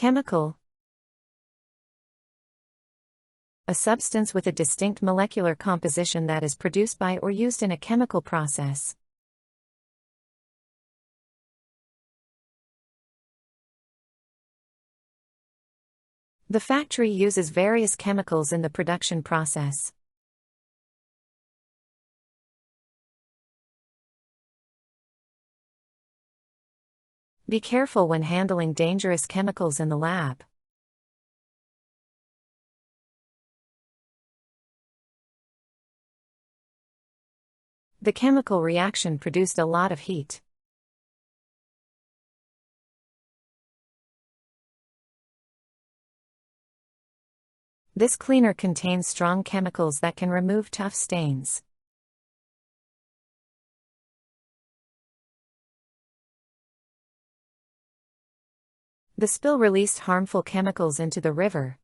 Chemical. A substance with a distinct molecular composition that is produced by or used in a chemical process. The factory uses various chemicals in the production process. Be careful when handling dangerous chemicals in the lab. The chemical reaction produced a lot of heat. This cleaner contains strong chemicals that can remove tough stains. The spill released harmful chemicals into the river.